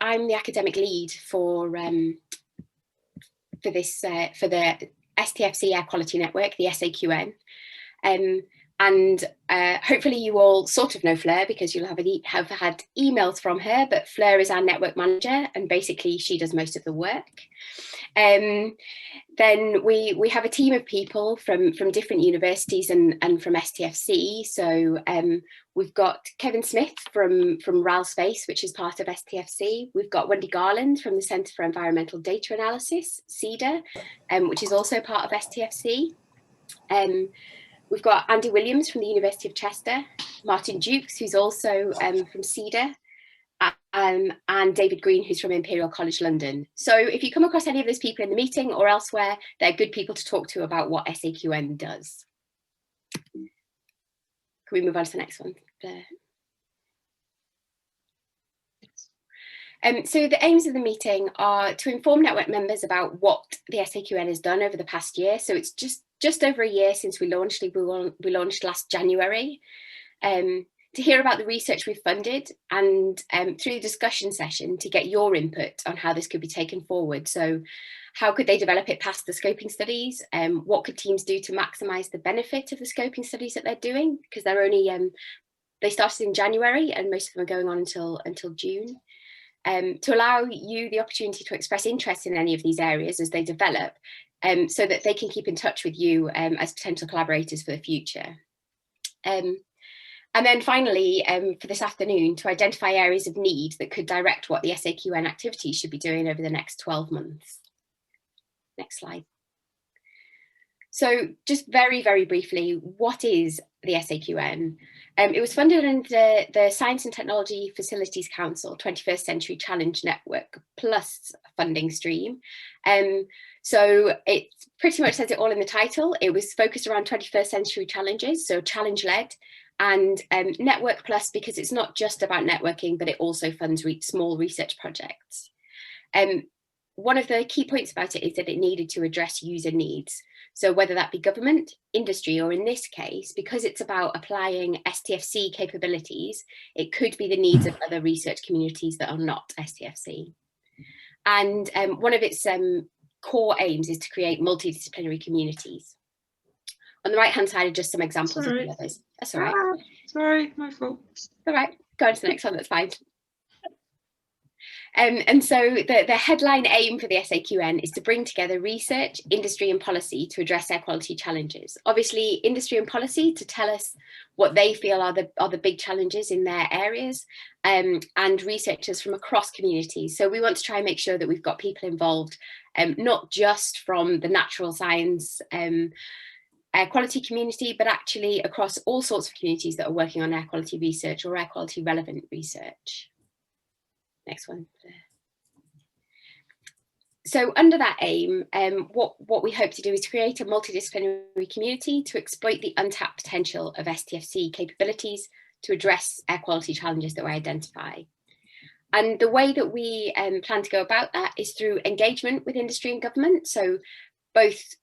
I'm the academic lead for this for the STFC Air Quality Network, the SAQN. And hopefully you all sort of know Fleur because you'll have had emails from her, but Fleur is our network manager and basically she does most of the work. Then we have a team of people from different universities and from STFC. So we've got Kevin Smith from RAL Space, which is part of STFC. We've got Wendy Garland from the Centre for Environmental Data Analysis, CEDA, which is also part of STFC. We've got Andy Williams from the University of Chester, Martin Dukes, who's also from CEDA, and David Green, who's from Imperial College London. So if you come across any of those people in the meeting or elsewhere, they're good people to talk to about what SAQN does. Can we move on to the next one? So the aims of the meeting are to inform network members about what the SAQN has done over the past year. So it's just over a year since we launched. We launched last January. To hear about the research we've funded and through the discussion session to get your input on how this could be taken forward. So how could they develop it past the scoping studies? What could teams do to maximise the benefit of the scoping studies that they're doing? Because they're only, they started in January and most of them are going on until June. To allow you the opportunity to express interest in any of these areas as they develop, so that they can keep in touch with you as potential collaborators for the future. And then finally, for this afternoon, to identify areas of need that could direct what the SAQN activities should be doing over the next 12 months. Next slide. So just very, very briefly, what is the SAQN? It was funded under the Science and Technology Facilities Council 21st Century Challenge Network Plus funding stream. So it pretty much says it all in the title. It was focused around 21st century challenges, so challenge-led, and Network Plus because it's not just about networking, but it also funds small research projects. One of the key points about it is that it needed to address user needs. So whether that be government, industry, or in this case, because it's about applying STFC capabilities, it could be the needs of other research communities that are not STFC. And one of its core aims is to create multidisciplinary communities. On the right-hand side are just some examples of the others. That's all right. Sorry, my fault. All right, go on to the next one, that's fine. And so the headline aim for the SAQN is to bring together research, industry and policy to address air quality challenges. Obviously, industry and policy to tell us what they feel are the big challenges in their areas, and researchers from across communities. So we want to try and make sure that we've got people involved, not just from the natural science air quality community, but actually across all sorts of communities that are working on air quality research or air quality relevant research. Next one. So under that aim, what we hope to do is to create a multidisciplinary community to exploit the untapped potential of STFC capabilities to address air quality challenges that we identify. And the way that we plan to go about that is through engagement with industry and government. So both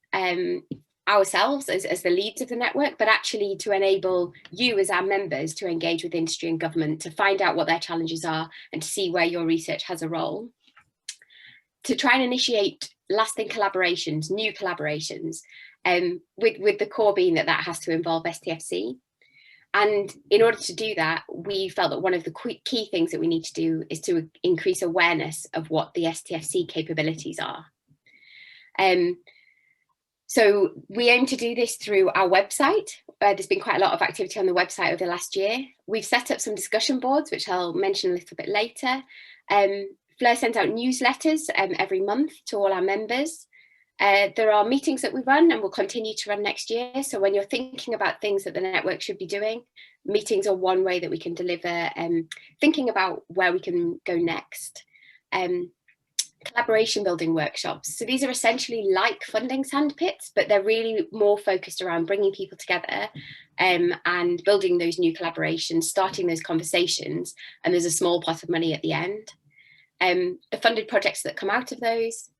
ourselves as the leads of the network, but actually to enable you as our members to engage with industry and government, to find out what their challenges are and to see where your research has a role. To try and initiate lasting collaborations, new collaborations, with the core being that has to involve STFC. And in order to do that, we felt that one of the key things that we need to do is to increase awareness of what the STFC capabilities are. So we aim to do this through our website. There's been quite a lot of activity on the website over the last year. We've set up some discussion boards, which I'll mention a little bit later. Fleur sends out newsletters every month to all our members. There are meetings that we run and will continue to run next year. So when you're thinking about things that the network should be doing, meetings are one way that we can deliver, thinking about where we can go next. Collaboration building workshops. So these are essentially like funding sandpits, but they're really more focused around bringing people together and building those new collaborations, starting those conversations, and there's a small pot of money at the end. The funded projects that come out of those,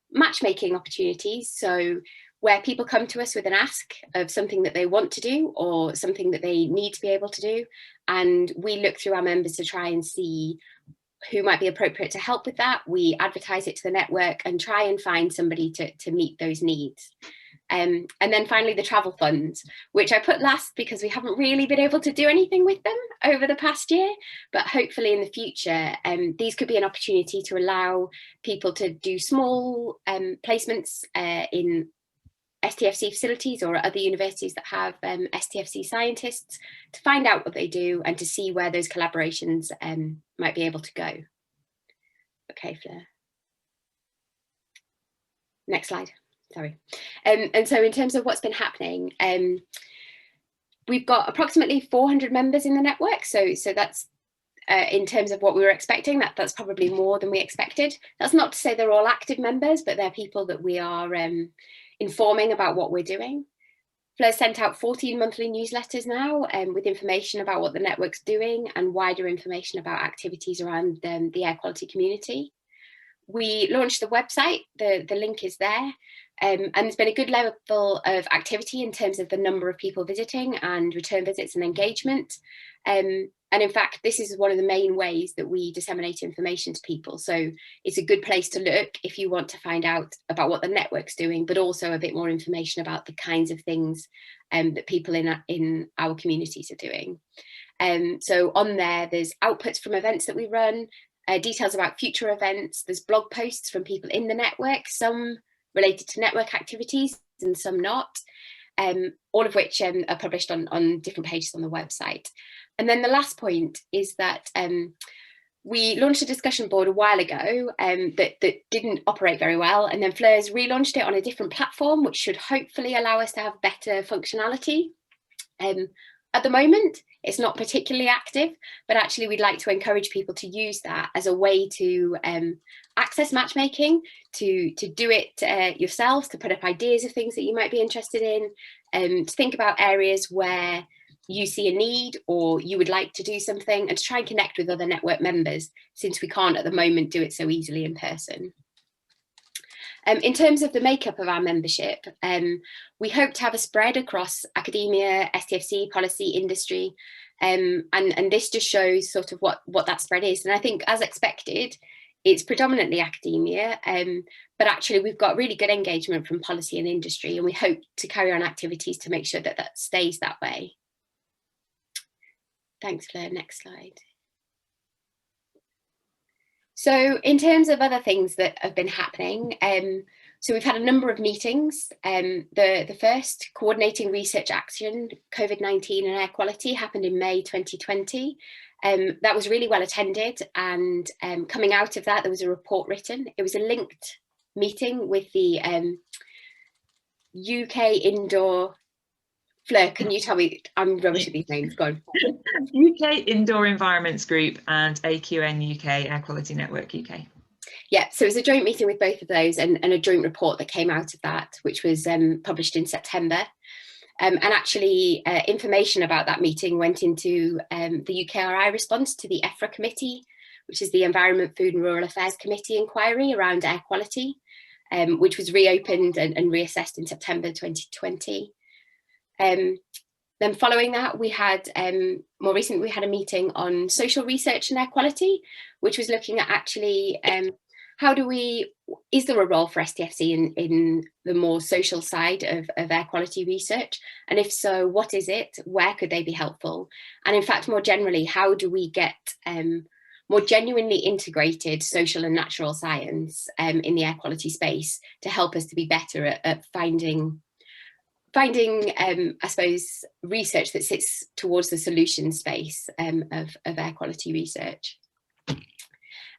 matchmaking opportunities, so where people come to us with an ask of something that they want to do or something that they need to be able to do, and we look through our members to try and see who might be appropriate to help with that. We advertise it to the network and try and find somebody to meet those needs. And then finally, the travel funds, which I put last because we haven't really been able to do anything with them over the past year, but hopefully in the future, these could be an opportunity to allow people to do small placements in STFC facilities or other universities that have STFC scientists, to find out what they do and to see where those collaborations might be able to go. Okay, Fleur. Next slide. Sorry. And so in terms of what's been happening, we've got approximately 400 members in the network. So that's in terms of what we were expecting, that's probably more than we expected. That's not to say they're all active members, but they're people that we are informing about what we're doing. Fleur's sent out 14 monthly newsletters now with information about what the network's doing and wider information about activities around the air quality community. We launched the website, the link is there, and there's been a good level of activity in terms of the number of people visiting and return visits and engagement. And in fact, this is one of the main ways that we disseminate information to people. So it's a good place to look if you want to find out about what the network's doing, but also a bit more information about the kinds of things that people in our communities are doing. So on there, there's outputs from events that we run, details about future events. There's blog posts from people in the network, some related to network activities and some not, all of which are published on different pages on the website. And then the last point is that we launched a discussion board a while ago that didn't operate very well, and then Fleur's relaunched it on a different platform, which should hopefully allow us to have better functionality. At the moment, it's not particularly active, but actually we'd like to encourage people to use that as a way to access matchmaking, to do it yourselves, to put up ideas of things that you might be interested in, to think about areas where you see a need or you would like to do something, and to try and connect with other network members, since we can't at the moment do it so easily in person. In terms of the makeup of our membership, we hope to have a spread across academia, STFC, policy, industry, and this just shows sort of what that spread is. And I think, as expected, it's predominantly academia, but actually we've got really good engagement from policy and industry, and we hope to carry on activities to make sure that that stays that way. Thanks, Fleur. Next slide. So in terms of other things that have been happening, so we've had a number of meetings. The first, Coordinating Research Action, COVID-19 and Air Quality, happened in May 2020. That was really well attended, and coming out of that, there was a report written. It was a linked meeting with the UK Indoor... Fleur, can you tell me? I'm rubbish at these names. Go on. UK Indoor Environments Group and SAQN UK Air Quality Network UK. Yeah, so it was a joint meeting with both of those, and a joint report that came out of that, which was published in September. And actually, information about that meeting went into the UKRI response to the EFRA committee, which is the Environment, Food and Rural Affairs Committee inquiry around air quality, which was reopened and reassessed in September 2020. Then following that, we had, more recently, we had a meeting on social research and air quality, which was looking at actually is there a role for STFC in the more social side of air quality research? And if so, what is it? Where could they be helpful? And in fact, more generally, how do we get more genuinely integrated social and natural science in the air quality space to help us to be better at finding, I suppose, research that sits towards the solution space of air quality research.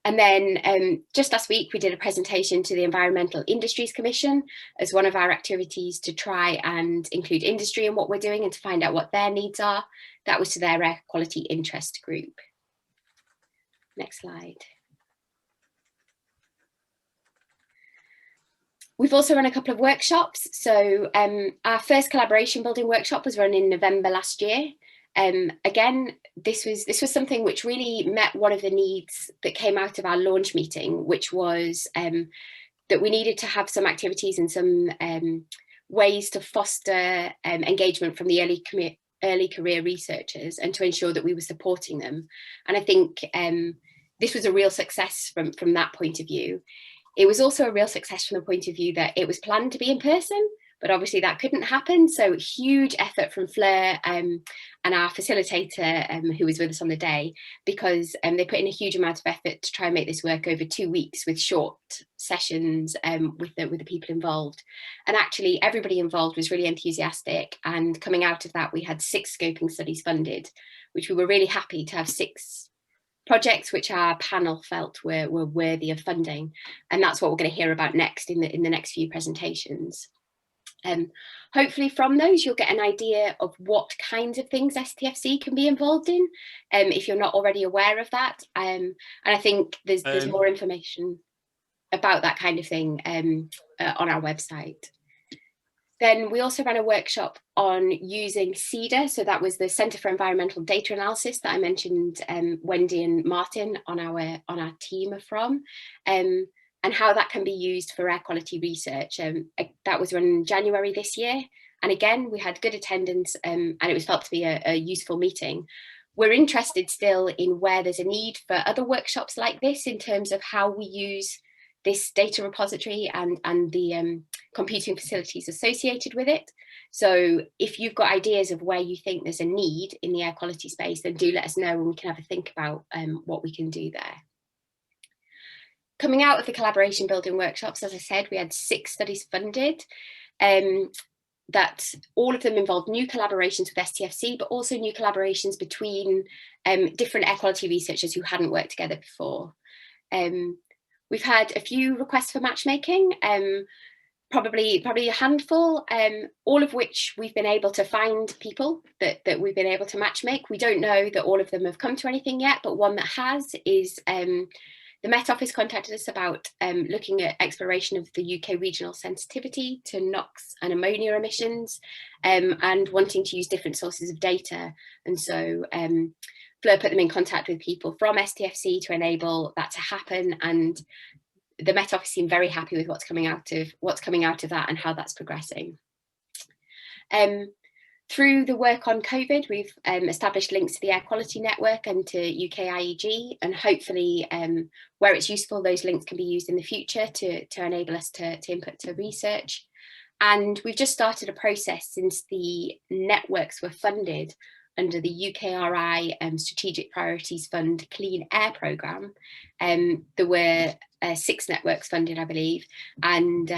And then just last week, we did a presentation to the Environmental Industries Commission as one of our activities to try and include industry in what we're doing and to find out what their needs are. That was to their air quality interest group. Next slide. We've also run a couple of workshops. So our first collaboration building workshop was run in November last year. Again, this was something which really met one of the needs that came out of our launch meeting, which was that we needed to have some activities and some ways to foster engagement from the early career researchers and to ensure that we were supporting them. And I think this was a real success from that point of view. It was also a real success from the point of view that it was planned to be in person, but obviously that couldn't happen. So huge effort from Fleur and our facilitator who was with us on the day, because they put in a huge amount of effort to try and make this work over 2 weeks with short sessions with the people involved. And actually everybody involved was really enthusiastic, and coming out of that we had 6 scoping studies funded, which we were really happy to have 6 projects which our panel felt were worthy of funding, and that's what we're going to hear about next in the next few presentations. Hopefully from those you'll get an idea of what kinds of things STFC can be involved in, if you're not already aware of that, and I think there's more information about that kind of thing on our website. Then we also ran a workshop on using CEDA, so that was the Centre for Environmental Data Analysis that I mentioned Wendy and Martin on our team are from, and how that can be used for air quality research. That was run in January this year, and again we had good attendance, and it was felt to be a useful meeting. We're interested still in where there's a need for other workshops like this in terms of how we use this data repository and the computing facilities associated with it. So if you've got ideas of where you think there's a need in the air quality space, then do let us know and we can have a think about what we can do there. Coming out of the collaboration building workshops, as I said, we had 6 studies funded, that all of them involved new collaborations with STFC, but also new collaborations between different air quality researchers who hadn't worked together before. We've had a few requests for matchmaking, probably a handful, all of which we've been able to find people that we've been able to matchmake. We don't know that all of them have come to anything yet, but one that has is the Met Office contacted us about looking at exploration of the UK regional sensitivity to NOx and ammonia emissions, and wanting to use different sources of data. And so Fleur put them in contact with people from STFC to enable that to happen, and the Met Office seemed very happy with what's coming out of that and how that's progressing. Through the work on COVID, we've established links to the Air Quality Network and to UK IEG, and hopefully where it's useful, those links can be used in the future to enable us to input to research. And we've just started a process since the networks were funded under the UKRI Strategic Priorities Fund Clean Air Programme. There were 6 networks funded, I believe, and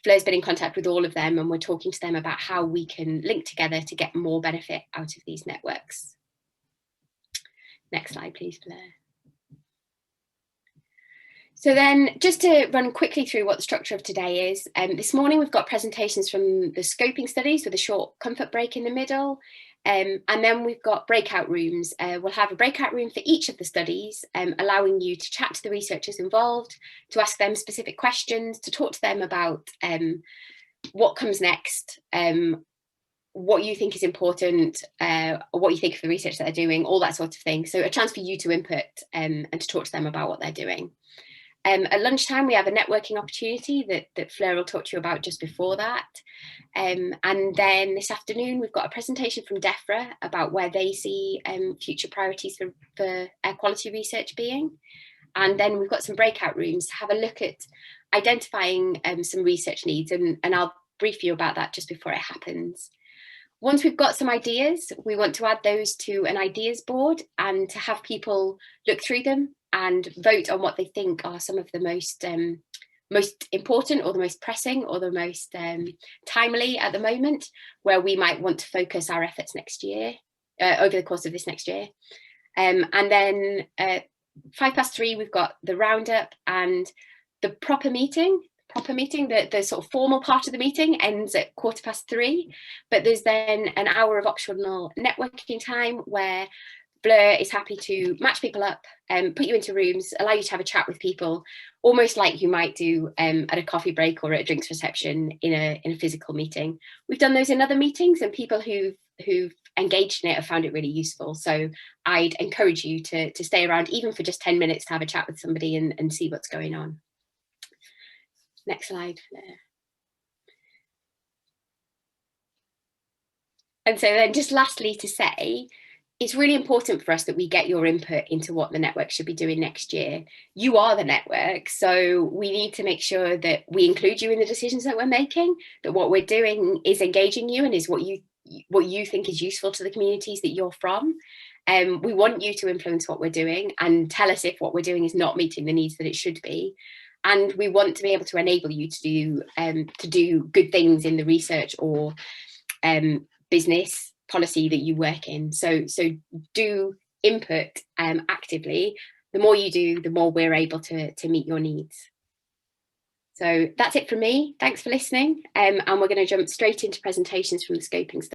Fleur's been in contact with all of them, and we're talking to them about how we can link together to get more benefit out of these networks. Next slide, please, Fleur. So then, just to run quickly through what the structure of today is, this morning we've got presentations from the scoping studies with a short comfort break in the middle. And then we've got breakout rooms. We'll have a breakout room for each of the studies, allowing you to chat to the researchers involved, to ask them specific questions, to talk to them about what comes next, what you think is important, or what you think of the research that they're doing, all that sort of thing. So a chance for you to input and to talk to them about what they're doing. At lunchtime, we have a networking opportunity that Fleur will talk to you about just before that. And then this afternoon, we've got a presentation from DEFRA about where they see future priorities for air quality research being. And then we've got some breakout rooms to have a look at identifying some research needs, and I'll brief you about that just before it happens. Once we've got some ideas, we want to add those to an ideas board and to have people look through them and vote on what they think are some of the most important, or the most pressing, or the most timely at the moment, where we might want to focus our efforts next year, over the course of this next year. And then 3:05, we've got the roundup, and the proper meeting, the sort of formal part of the meeting ends at 3:15, but there's then an hour of optional networking time where Fleur is happy to match people up, put you into rooms, allow you to have a chat with people, almost like you might do at a coffee break or at a drinks reception in a physical meeting. We've done those in other meetings, and people who've engaged in it have found it really useful. So I'd encourage you to stay around, even for just 10 minutes, to have a chat with somebody and see what's going on. Next slide, Fleur. And so then just lastly to say, it's really important for us that we get your input into what the network should be doing next year. You are the network, so we need to make sure that we include you in the decisions that we're making, that what we're doing is engaging you and is what you think is useful to the communities that you're from. We want you to influence what we're doing and tell us if what we're doing is not meeting the needs that it should be. And we want to be able to enable you to do good things in the research or business policy that you work in. So do input actively. The more you do, the more we're able to meet your needs. So that's it from me. Thanks for listening. And we're going to jump straight into presentations from the scoping study.